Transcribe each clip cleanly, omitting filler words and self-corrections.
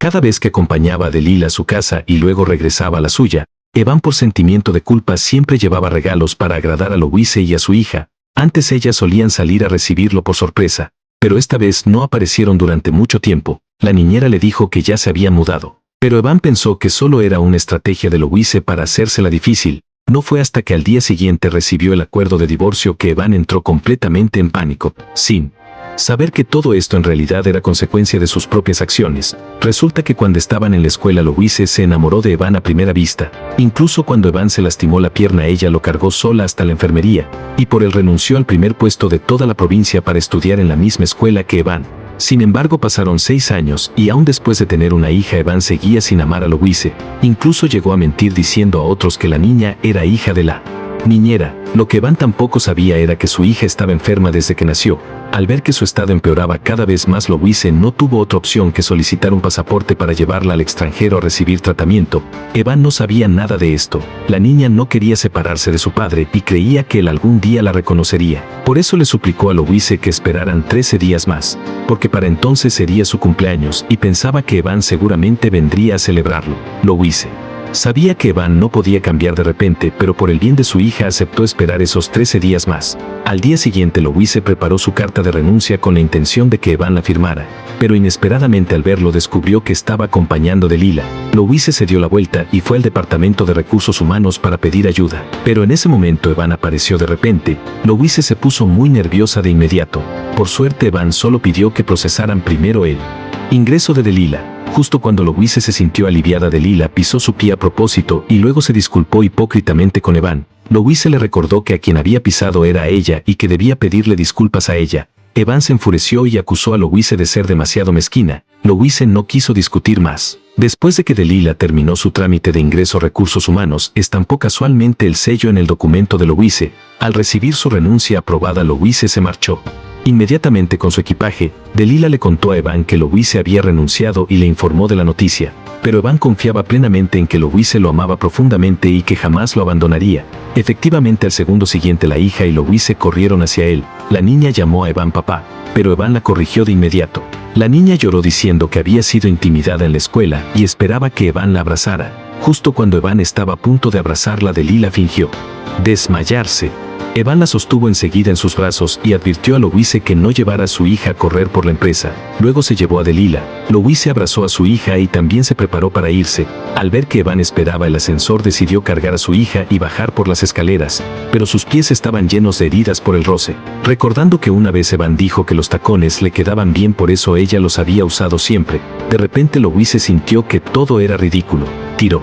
Cada vez que acompañaba a Delila a su casa y luego regresaba a la suya, Evan por sentimiento de culpa siempre llevaba regalos para agradar a Louise y a su hija. Antes ellas solían salir a recibirlo por sorpresa, pero esta vez no aparecieron durante mucho tiempo. La niñera le dijo que ya se había mudado. Pero Evan pensó que solo era una estrategia de Louise para hacérsela difícil. No fue hasta que al día siguiente recibió el acuerdo de divorcio que Evan entró completamente en pánico, sin saber que todo esto en realidad era consecuencia de sus propias acciones. Resulta que cuando estaban en la escuela Louise se enamoró de Evan a primera vista. Incluso cuando Evan se lastimó la pierna ella lo cargó sola hasta la enfermería, y por él renunció al primer puesto de toda la provincia para estudiar en la misma escuela que Evan. Sin embargo pasaron 6 años y aún después de tener una hija Evan seguía sin amar a Louise. Incluso llegó a mentir diciendo a otros que la niña era hija de la niñera. Lo que Evan tampoco sabía era que su hija estaba enferma desde que nació. Al ver que su estado empeoraba cada vez más, Louise no tuvo otra opción que solicitar un pasaporte para llevarla al extranjero a recibir tratamiento. Evan no sabía nada de esto. La niña no quería separarse de su padre y creía que él algún día la reconocería. Por eso le suplicó a Louise que esperaran 13 días más, porque para entonces sería su cumpleaños y pensaba que Evan seguramente vendría a celebrarlo. Louise sabía que Evan no podía cambiar de repente, pero por el bien de su hija aceptó esperar esos 13 días más. Al día siguiente Louise preparó su carta de renuncia con la intención de que Evan la firmara, pero inesperadamente al verlo descubrió que estaba acompañando a Delila. Louise se dio la vuelta y fue al departamento de recursos humanos para pedir ayuda. Pero en ese momento Evan apareció de repente. Louise se puso muy nerviosa de inmediato. Por suerte Evan solo pidió que procesaran primero el ingreso de Delila. Justo cuando Louise se sintió aliviada, Delila pisó su pie a propósito y luego se disculpó hipócritamente con Evan. Louise le recordó que a quien había pisado era a ella y que debía pedirle disculpas a ella. Evan se enfureció y acusó a Louise de ser demasiado mezquina. Louise no quiso discutir más. Después de que Delila terminó su trámite de ingreso a recursos humanos, estampó casualmente el sello en el documento de Louise. Al recibir su renuncia aprobada, Louise se marchó. Inmediatamente con su equipaje, Delila le contó a Evan que Louise había renunciado y le informó de la noticia. Pero Evan confiaba plenamente en que Louise lo amaba profundamente y que jamás lo abandonaría. Efectivamente, al segundo siguiente la hija y Louise corrieron hacia él. La niña llamó a Evan papá, pero Evan la corrigió de inmediato. La niña lloró diciendo que había sido intimidada en la escuela y esperaba que Evan la abrazara. Justo cuando Evan estaba a punto de abrazarla, Delila fingió desmayarse. Evan la sostuvo enseguida en sus brazos y advirtió a Louise que no llevara a su hija a correr por la empresa. Luego se llevó a Delila. Louise abrazó a su hija y también se preparó para irse. Al ver que Evan esperaba el ascensor, decidió cargar a su hija y bajar por las escaleras, pero sus pies estaban llenos de heridas por el roce. Recordando que una vez Evan dijo que los tacones le quedaban bien, por eso ella los había usado siempre. De repente Louise sintió que todo era ridículo. Tiró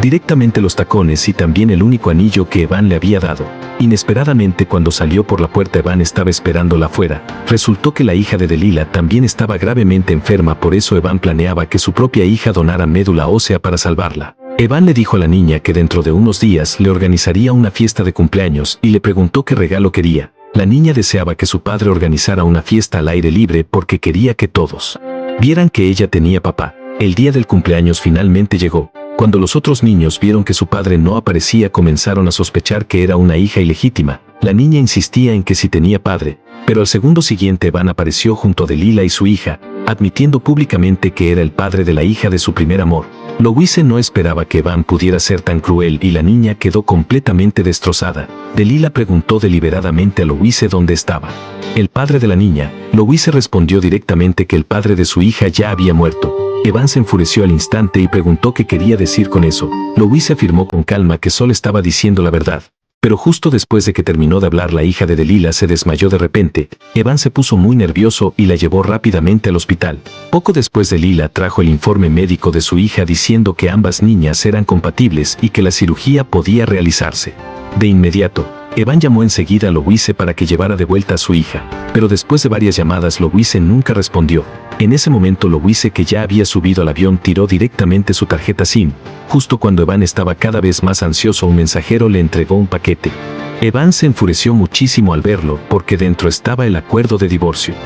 directamente los tacones y también el único anillo que Evan le había dado. Inesperadamente, cuando salió por la puerta, Evan estaba esperándola afuera. Resultó que la hija de Delila también estaba gravemente enferma, por eso Evan planeaba que su propia hija donara médula ósea para salvarla. Evan le dijo a la niña que dentro de unos días le organizaría una fiesta de cumpleaños y le preguntó qué regalo quería. La niña deseaba que su padre organizara una fiesta al aire libre porque quería que todos vieran que ella tenía papá. El día del cumpleaños finalmente llegó. Cuando los otros niños vieron que su padre no aparecía, comenzaron a sospechar que era una hija ilegítima. La niña insistía en que sí tenía padre, pero al segundo siguiente Evan apareció junto a Delila y su hija, admitiendo públicamente que era el padre de la hija de su primer amor. Louise no esperaba que Evan pudiera ser tan cruel y la niña quedó completamente destrozada. Delila preguntó deliberadamente a Louise dónde estaba el padre de la niña. Louise respondió directamente que el padre de su hija ya había muerto. Evan se enfureció al instante y preguntó qué quería decir con eso. Louise afirmó con calma que solo estaba diciendo la verdad. Pero justo después de que terminó de hablar, la hija de Delila se desmayó de repente. Evan se puso muy nervioso y la llevó rápidamente al hospital. Poco después, Delila trajo el informe médico de su hija diciendo que ambas niñas eran compatibles y que la cirugía podía realizarse. De inmediato, Evan llamó enseguida a Louise para que llevara de vuelta a su hija, pero después de varias llamadas Louise nunca respondió. En ese momento Louise, que ya había subido al avión, tiró directamente su tarjeta SIM. Justo cuando Evan estaba cada vez más ansioso, un mensajero le entregó un paquete. Evan se enfureció muchísimo al verlo porque dentro estaba el acuerdo de divorcio.